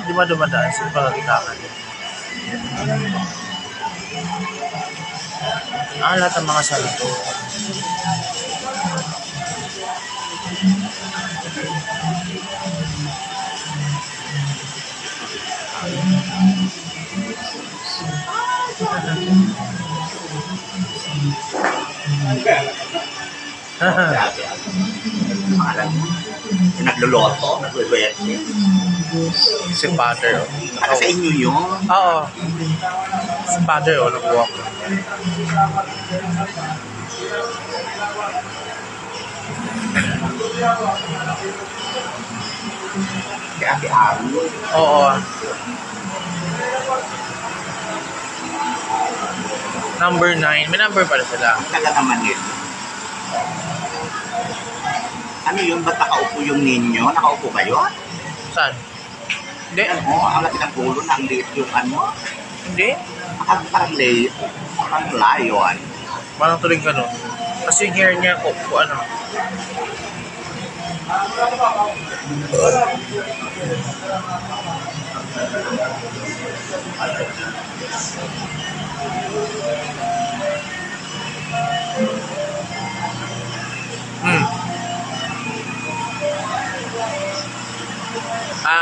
Di ba dumadaan sa pagkakakitaan? Lahat ng mga salito. Nagluluto, nagluluto. Si Father. Sa inyo yun? Oo. Si Father, nag-walk. Kaya Ate Aro. Oo. Number 9. May number pala sila. Taga naman yun. Ano yun? Ba't nakaupo yung ninyo? Nakaupo kayo? Saan? Hindi. Ano? Ang laki ng ulo na ang liit yung ano? Hindi. Parang lion. Parang tuloy ka nun. Kasi yung hair niya, ano.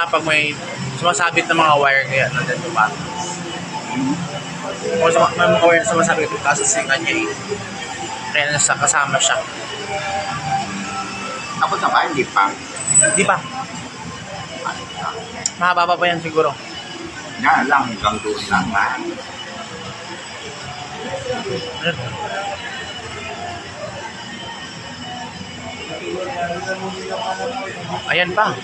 Pag may sumasabit na mga wire kaya nandiyan yung bata. Kung may mga wire na sumasabit yung kasasingan niya kaya nasa kasama siya. Tapos na ba? Hindi pa. Di ba? Mahaba pa yan siguro. Yan lang, hanggang doon lang na. Ayan pa.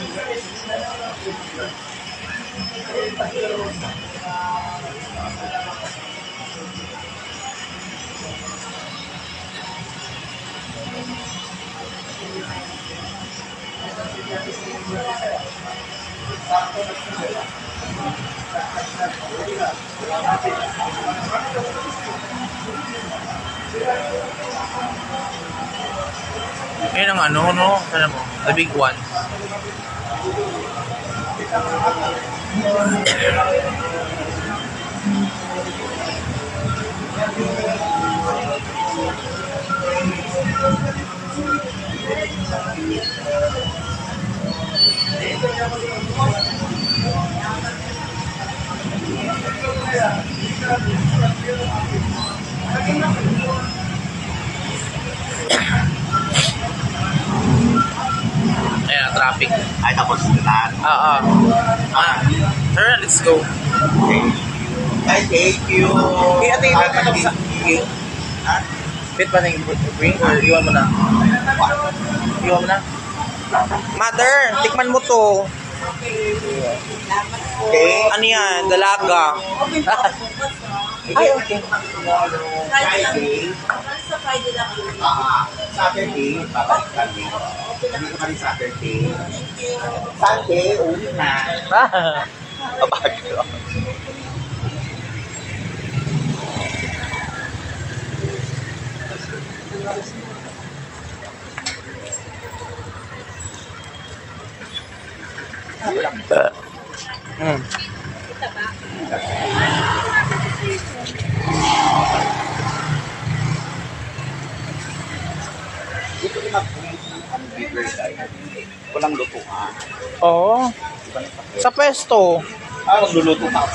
Ayan ang ano, no? Alam mo, the big one. Ayan, traffic. Ay, tapos na. Sir, let's go. Ay, thank you. Kaya ate, ilan pa sa... Bit pa na yung bring or iwan mo na? Iwan mo na? Mother, tikman mo to. Okay. Ano yan? Dalaga. Ay, okay. Friday. Sa Friday lang. Saturday, babalik kami. Hindi ko kami Saturday. Sunday, uwi na. Abagyo. Ito yung ang bigger side. Walang lutuan. Oo. Sa pwesto. Magluluto ka.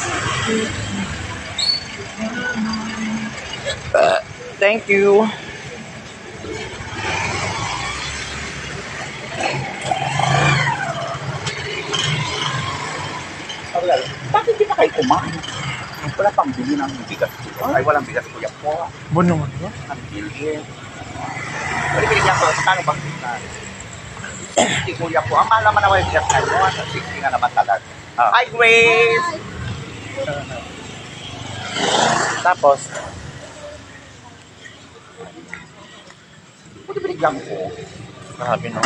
Thank you. Bakit di pa kayo kumain? Wala pang bili ng bigas. Ay, walang bigas kuya po. Buno mo ba? Ang bili. Wala binigyan ko. Kano bang bigas? Si kuya po. Ang mahal naman naman yung bigas kayo. 60 nga naman talaga. Hi, Grace! Tapos, Buti binigyan ko. grabe no.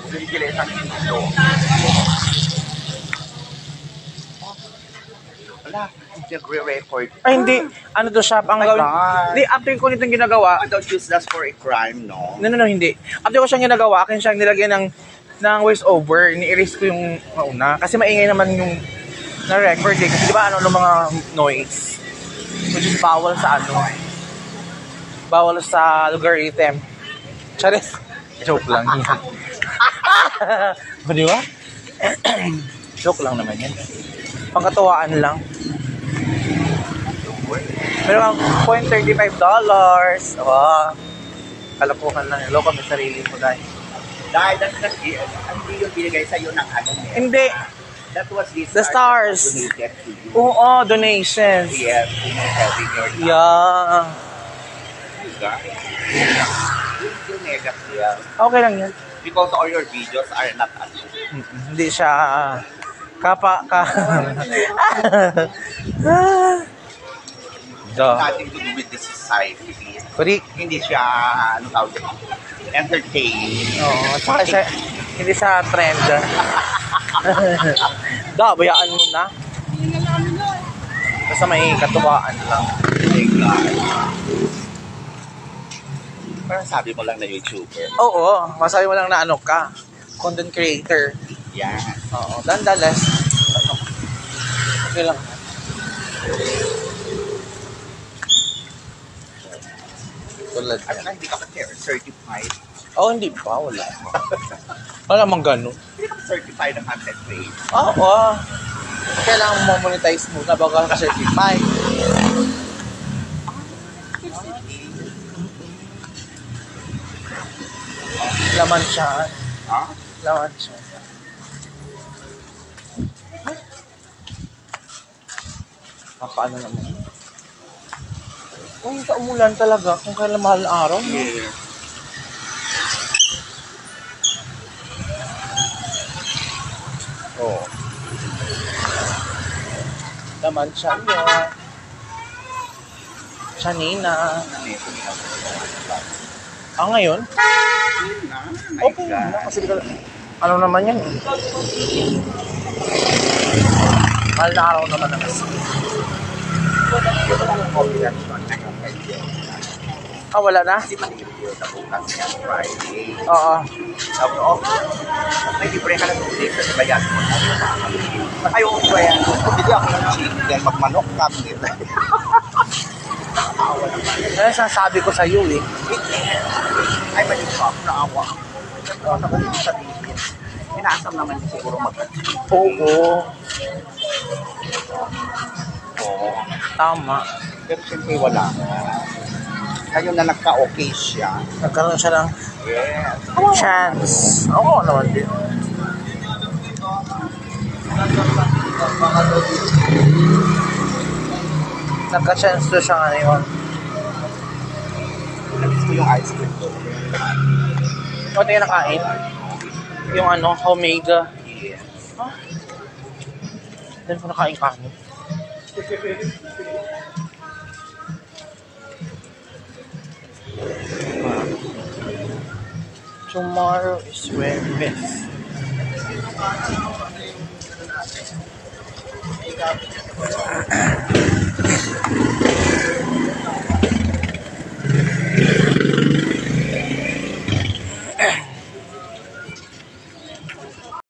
Binigyan isang kilo. Wala. Nagre-record. Ay, hindi. Ano to, shop? Ang My gawin. God. Hindi, after ko nitong ginagawa. I don't use that for a crime, no? No, hindi. After ko siyang ginagawa, akin siyang nilagyan ng ng voice over, ni-erase ko yung una. Kasi maingay naman yung na-record eh. Kasi di ba ano mga noise? Which is bawal sa ano. Bawal sa logarithm. Charis. Joke lang yan. Di ba? Joke lang naman yan. Pangkatuwaan lang. Pero ang $0.35. Oh, kalapuhan lang. Hello kami sarili mo dahil. Dahil hindi yung binigay sa'yo ng ano niya. Hindi. That was The stars. Donated to you. Oo, donations. Yes, having your Yeah. You negative. Okay lang yan. Because all your videos are not Hindi siya ka. nothing to do with the society. Correct. Hindi siya, ano tawag ito, entertain. Oo, tsaka siya, hindi siya trend. Bayaan mo na. Basta may katuwaan lang. Parang sabi mo lang na YouTuber. Oo, masabi mo lang na ano ka, content creator. Yan. Oo, dandalas. Okay lang. Tulad At yan. hindi ka pa certified. Oh, hindi pa. Wala. Wala mang ganun. Hindi ka pa certified ng content creator. Oo. Kailangan mo monetize muna bago ka certify. Laman siya. Ha? Laman siya. Paano naman? Kung sa umulan talaga, kung kailan mahal na araw, no? Yeah. Oo. Laman siya yun. Chanina. Ngayon? Okay na. Kasi di ka, ano naman yan? Mahal na araw naman na kasi. Wala na? Friday. Oo. Sabi ko, may libre ka na 2 days sa bayan mo. Ayaw ko ba yan? Hindi ako ng chicken, magmanok ka. Kaya sasabi ko sa iyo eh. Ay, mali ko ako, naawa. Ano ba dito sabihin? Inaasam naman siguro mag-chicken. Oo. Oo. Tama. Pero siyempre wala. Ngayon na nagka-okay siya. Nagkaroon siya ng Yes. chance. Oo naman din. Nagka-chance to siya ngayon. Nabis mo yung ice cream ko. Ano yung nakain? Yung ano, Omega. Yes. Then ko nakain kanin. Tomorrow is Wednesday.